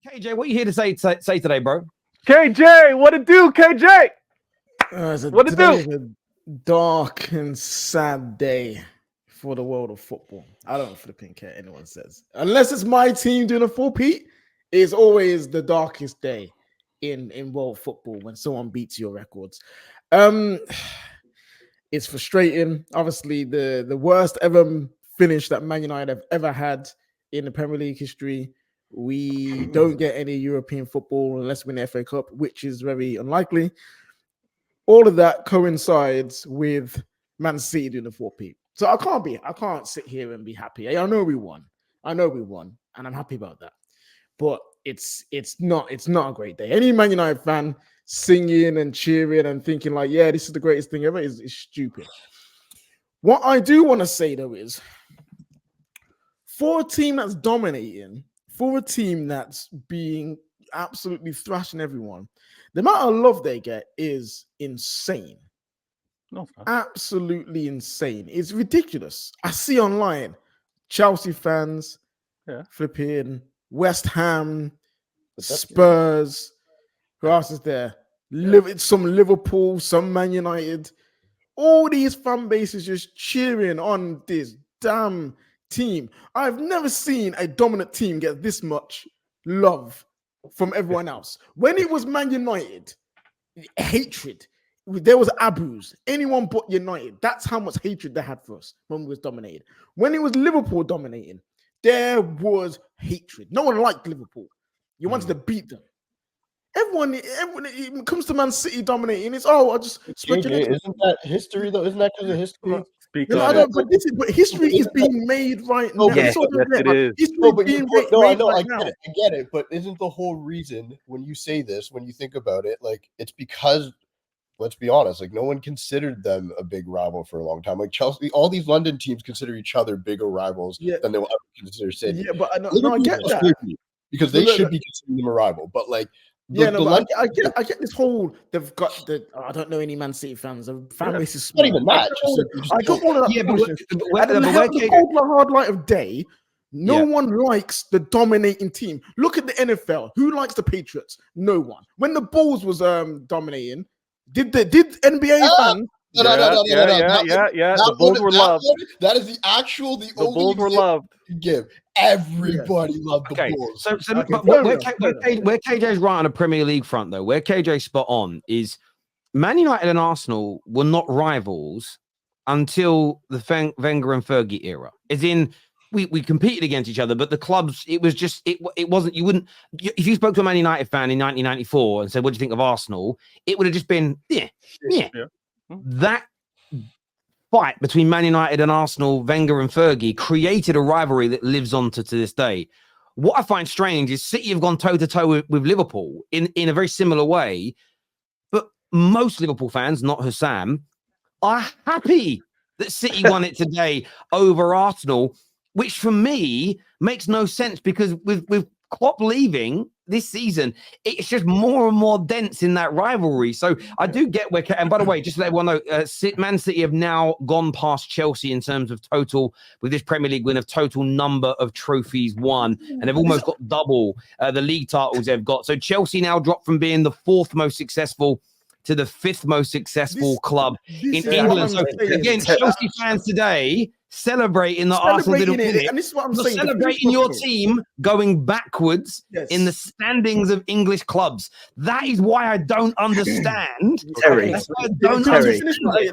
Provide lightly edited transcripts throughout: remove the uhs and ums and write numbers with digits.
KJ, what you here to say today, bro? KJ, what it do, KJ? Today is a dark and sad day for the world of football. I don't flipping care anyone says. Unless it's my team doing a four-peat, it's always the darkest day in world football when someone beats your records. It's frustrating. Obviously, the worst ever finish that Man United have ever had in the Premier League history. We don't get any European football unless we win the FA Cup, which is very unlikely. All of that coincides with Man City doing the 4P. So I can't sit here and be happy. I know we won, and I'm happy about that. But it's not a great day. Any Man United fan singing and cheering and thinking like, yeah, this is the greatest thing ever is stupid. What I do want to say though is, for a team that's dominating, for a team that's being absolutely thrashing everyone, the amount of love they get is insane. No, absolutely insane. It's ridiculous. I see online Chelsea fans, flipping West Ham, Spurs. Who else is there? Some Liverpool, some Man United. All these fan bases just cheering on this damn team. I've never seen a dominant team get this much love from everyone else. When it was Man United, hatred. There was Abus. Anyone but United. That's how much hatred they had for us when we was dominated. When it was Liverpool dominating, there was hatred. No one liked Liverpool. You wanted to beat them. Everyone, it comes to Man City dominating. It's I just speculate. Isn't that history though? Isn't that because of history? But history is being made right now. Yes, it is. History being made right now. I get it. But isn't the whole reason when you say this, when you think about it, like it's because, let's be honest, like no one considered them a big rival for a long time. Like Chelsea, all these London teams consider each other bigger rivals than they will ever consider City. Yeah, but I get that because they should be considering them a rival. But like. I get this whole. They've got the. I don't know any Man City fans. The fan base is not even that. I got all of that. The hard light of day. No one likes the dominating team. Look at the NFL. Who likes the Patriots? No one. When the Bulls was dominating, did NBA fans? Yeah. The Bulls were loved. That is the Bulls were loved. Give everybody loved the Bulls. Where KJ's right on a Premier League front, though, where KJ's spot on is Man United and Arsenal were not rivals until the Wenger and Fergie era. As in, we competed against each other, but the clubs, it was just, it wasn't, you wouldn't, if you spoke to a Man United fan in 1994 and said, what do you think of Arsenal? It would have just been, yeah. That fight between Man United and Arsenal, Wenger and Fergie, created a rivalry that lives on to this day. What I find strange is City have gone toe-to-toe with Liverpool in a very similar way, but most Liverpool fans, not Hussam, are happy that City won it today over Arsenal, which for me makes no sense because with Klopp leaving this season, it's just more and more dense in that rivalry. So I do get where, and by the way, just to let everyone know, Man City have now gone past Chelsea in terms of total, with this Premier League win, of total number of trophies won, and they've almost got double the league titles they've got. So Chelsea now dropped from being the fourth most successful to the fifth most successful club in England. So again, Chelsea fans today celebrating that Arsenal didn't win it. And this is what I'm saying. Celebrating your team going backwards in the standings of English clubs. That is why I don't understand. Terrace. Finish my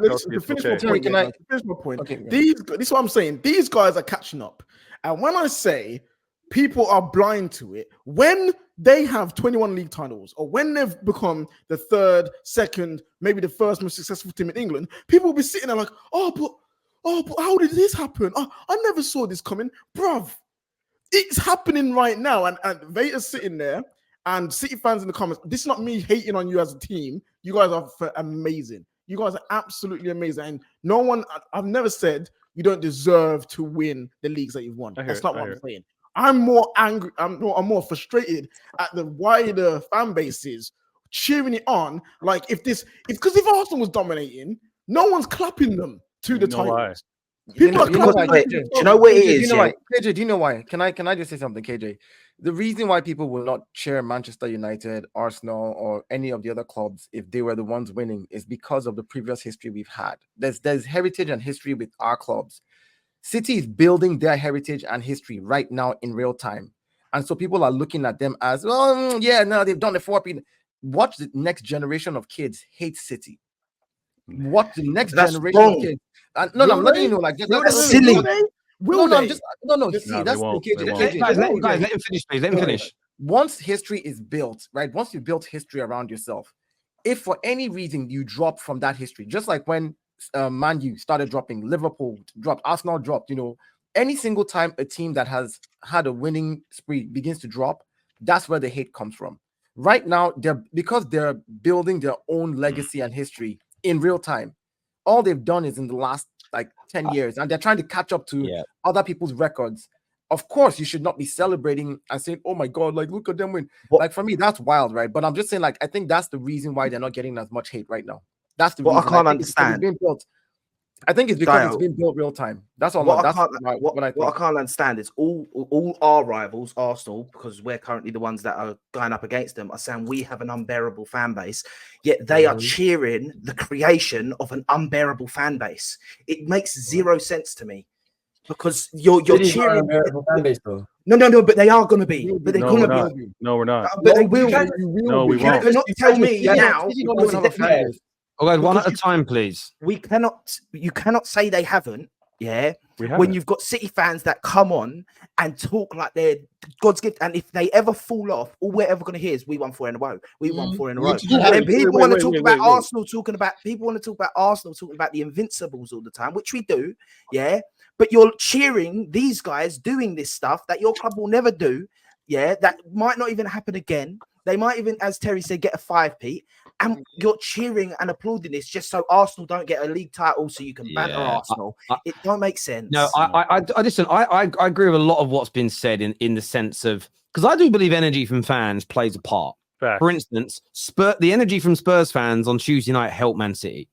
point. This is what I'm saying. These guys are catching up. And when I say people are blind to it, when they have 21 league titles, or when they've become the third, second, maybe the first most successful team in England, people will be sitting there like, but how did this happen? I never saw this coming. Bruv, it's happening right now. And Vader's sitting there, and City fans in the comments, this is not me hating on you as a team. You guys are amazing. You guys are absolutely amazing. And no one, I've never said you don't deserve to win the leagues that you've won. That's not what I'm saying. I'm more angry. I'm more frustrated at the wider fan bases cheering it on. Like if Arsenal was dominating, no one's clapping them to the titles. People are because, clapping. do you know what it is? Do you know why? KJ, do you know why? Can I just say something, KJ? The reason why people will not cheer Manchester United, Arsenal, or any of the other clubs if they were the ones winning is because of the previous history we've had. There's heritage and history with our clubs. City is building their heritage and history right now in real time. And so people are looking at them as, well, yeah, no, they've done it for people. Watch the next generation of kids hate City. Watch the next generation of kids. No, I'm letting you know, like, that's silly. See, that's KJ. Guys, let him finish, please. Let him finish. Once history is built, right? Once you built history around yourself, if for any reason you drop from that history, just like when Man U started dropping, Liverpool dropped, Arsenal dropped, any single time a team that has had a winning spree begins to drop, that's where the hate comes from. Right now, because they're building their own legacy and history in real time. All they've done is in the last 10 years, and they're trying to catch up to other people's records. Of course, you should not be celebrating and saying, "Oh my God, look at them win." For me, that's wild, right? But I'm just saying, I think that's the reason why they're not getting as much hate right now. That's the reason. I can't understand. I think it's because it's been built real time. That's all. What I can't understand is all our rivals, Arsenal, because we're currently the ones that are going up against them, are saying we have an unbearable fan base. Yet they are cheering the creation of an unbearable fan base. It makes zero sense to me because you're cheering. Unbearable fan base, though. No, but they are going to be. But they're going to be. No, we're not. But they will. No, we won't. Not tell me now. Oh, guys, one at a time, please. You cannot say they haven't. Yeah, when you've got City fans that come on and talk like they're God's gift, and if they ever fall off, all we're ever going to hear is we won 4 in a row. We won 4 in a row. And people want to talk about Arsenal, talking about the Invincibles all the time, which we do. Yeah, but you're cheering these guys doing this stuff that your club will never do. Yeah, that might not even happen again. They might even, as Terry said, get a 5p. And you're cheering and applauding this just so Arsenal don't get a league title, so you can banter Arsenal. It don't make sense. No, I listen. I agree with a lot of what's been said in the sense of, because I do believe energy from fans plays a part. Fact. For instance, the energy from Spurs fans on Tuesday night helped Man City.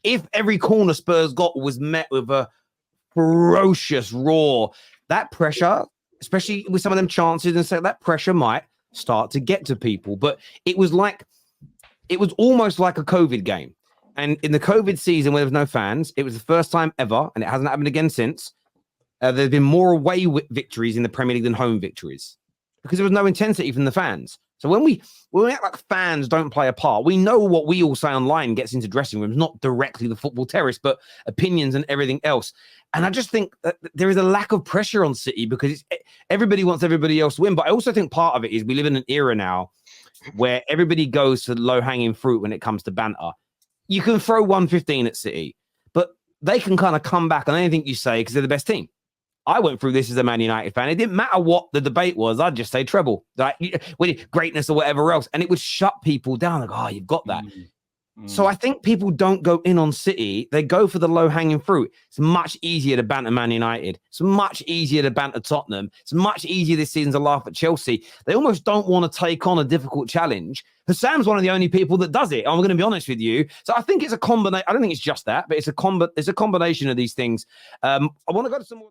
If every corner Spurs got was met with a ferocious roar, that pressure, especially with some of them chances, and so that pressure might start to get to people. But it was almost like a COVID game. And in the COVID season where there was no fans, it was the first time ever, and it hasn't happened again since, there's been more away victories in the Premier League than home victories because there was no intensity from the fans. So when we act like fans don't play a part, we know what we all say online gets into dressing rooms, not directly the football terrace, but opinions and everything else. And I just think that there is a lack of pressure on City because everybody wants everybody else to win. But I also think part of it is we live in an era now where everybody goes for low-hanging fruit when it comes to banter. You can throw 115 at City, but they can kind of come back on anything you say because they're the best team. I went through this as a Man United fan. It didn't matter what the debate was. I'd just say treble, greatness or whatever else. And it would shut people down. Like, oh, you've got that. So I think people don't go in on City. They go for the low-hanging fruit. It's much easier to banter Man United. It's much easier to banter Tottenham. It's much easier this season to laugh at Chelsea. They almost don't want to take on a difficult challenge. Hassan's one of the only people that does it. I'm going to be honest with you. So I think it's a combination. I don't think it's just that, but it's a combination of these things. I want to go to some more.